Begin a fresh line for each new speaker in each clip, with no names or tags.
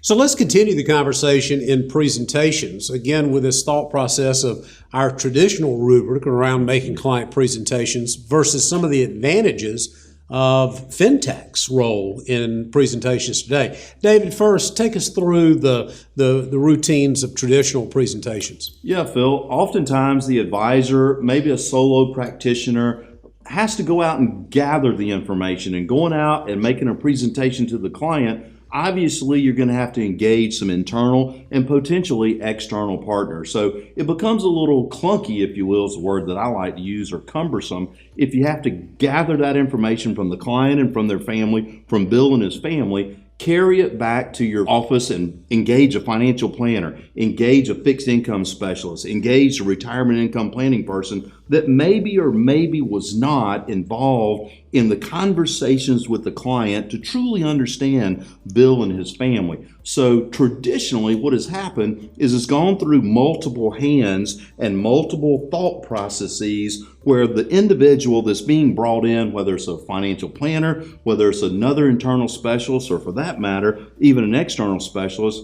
So let's continue the conversation in presentations, again with this thought process of our traditional rubric around making client presentations versus some of the advantages of FinTech's role in presentations today. David, first, take us through the routines of traditional presentations.
Yeah, Phil, oftentimes the advisor, maybe a solo practitioner, has to go out and gather the information, and going out and making a presentation to the client, obviously you're going to have to engage some internal and potentially external partners. So it becomes a little clunky, if you will, is the word that I like to use, or cumbersome, if you have to gather that information from the client and from their family, from Bill and his family, carry it back to your office and engage a financial planner, engage a fixed income specialist, engage a retirement income planning person that maybe or maybe was not involved in the conversations with the client to truly understand Bill and his family. So traditionally what has happened is it's gone through multiple hands and multiple thought processes where the individual that's being brought in, whether it's a financial planner, whether it's another internal specialist, or for that matter, even an external specialist,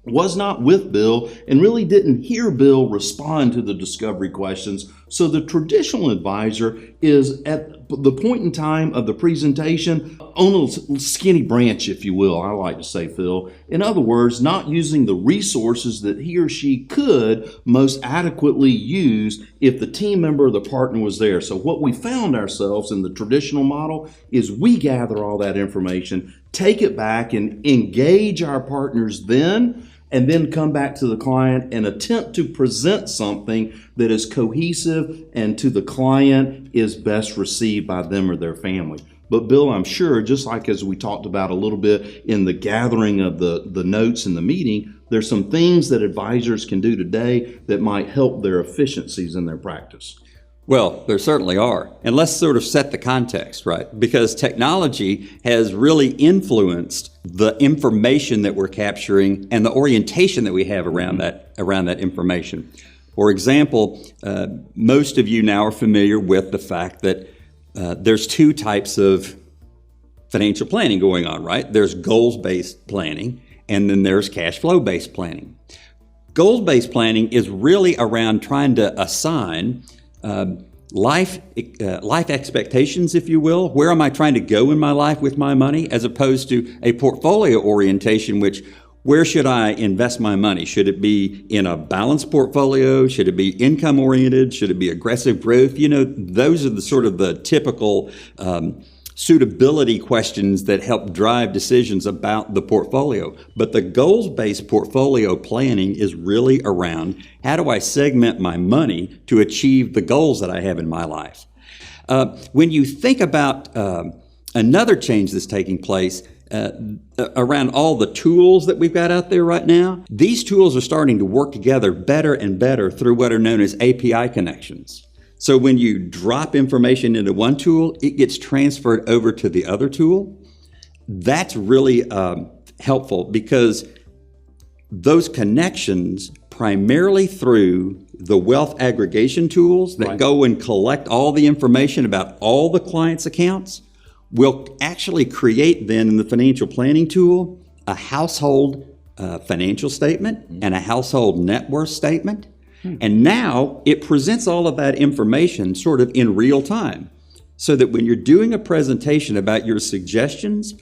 was not with Bill and really didn't hear Bill respond to the discovery questions. So the traditional advisor is at the point in time of the presentation on a skinny branch, if you will, I like to say, Phil. In other words, not using the resources that he or she could most adequately use if the team member or the partner was there. So what we found ourselves in the traditional model is we gather all that information, take it back and engage our partners then, and then come back to the client and attempt to present something that is cohesive and to the client is best received by them or their family. But Bill, I'm sure, just like as we talked about a little bit in the gathering of the notes in the meeting, there's some things that advisors can do today that might help their efficiencies in their practice.
Well, there certainly are. And let's sort of set the context, right? Because technology has really influenced the information that we're capturing and the orientation that we have around that information. For example, most of you now are familiar with the fact that there's two types of financial planning going on, right? There's goals-based planning, and then there's cash flow-based planning. Goals-based planning is really around trying to assign life expectations, if you will. Where am I trying to go in my life with my money, as opposed to a portfolio orientation, which where should I invest my money? Should it be in a balanced portfolio? Should it be income oriented? Should it be aggressive growth? You know, those are the sort of the typical suitability questions that help drive decisions about the portfolio. But the goals-based portfolio planning is really around how do I segment my money to achieve the goals that I have in my life. When you think about another change that's taking place around all the tools that we've got out there right now, these tools are starting to work together better and better through what are known as API connections. So when you drop information into one tool, it gets transferred over to the other tool. That's really helpful because those connections, primarily through the wealth aggregation tools that go and collect all the information about all the clients' accounts, will actually create then in the financial planning tool a household financial statement and a household net worth statement. And now it presents all of that information sort of in real time, so that when you're doing a presentation about your suggestions,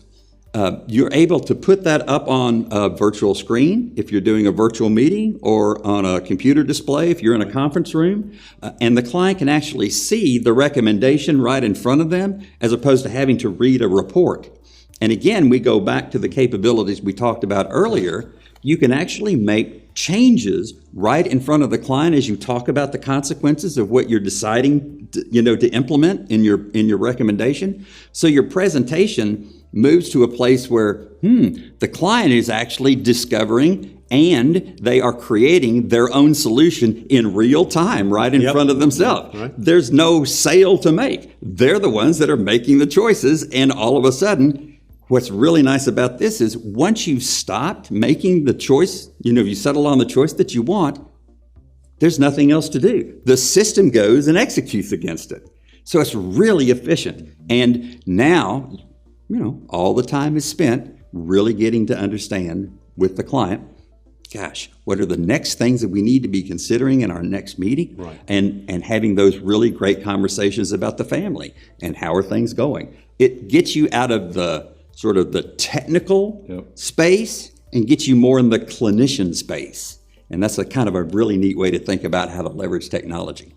you're able to put that up on a virtual screen if you're doing a virtual meeting, or on a computer display if you're in a conference room, and the client can actually see the recommendation right in front of them, as opposed to having to read a report. And again, we go back to the capabilities we talked about earlier. You can actually make changes right in front of the client as you talk about the consequences of what you're deciding to implement in your recommendation. So your presentation moves to a place where the client is actually discovering and they are creating their own solution in real time right in front of themselves. Right. There's no sale to make. They're the ones that are making the choices, and all of a sudden, what's really nice about this is once you've stopped making the choice, you settle on the choice that you want, there's nothing else to do. The system goes and executes against it. So it's really efficient. And now, all the time is spent really getting to understand with the client, gosh, what are the next things that we need to be considering in our next meeting?
Right.
And having those really great conversations about the family and how are things going. It gets you out of the sort of the technical space and gets you more in the clinician space. And that's a kind of a really neat way to think about how to leverage technology.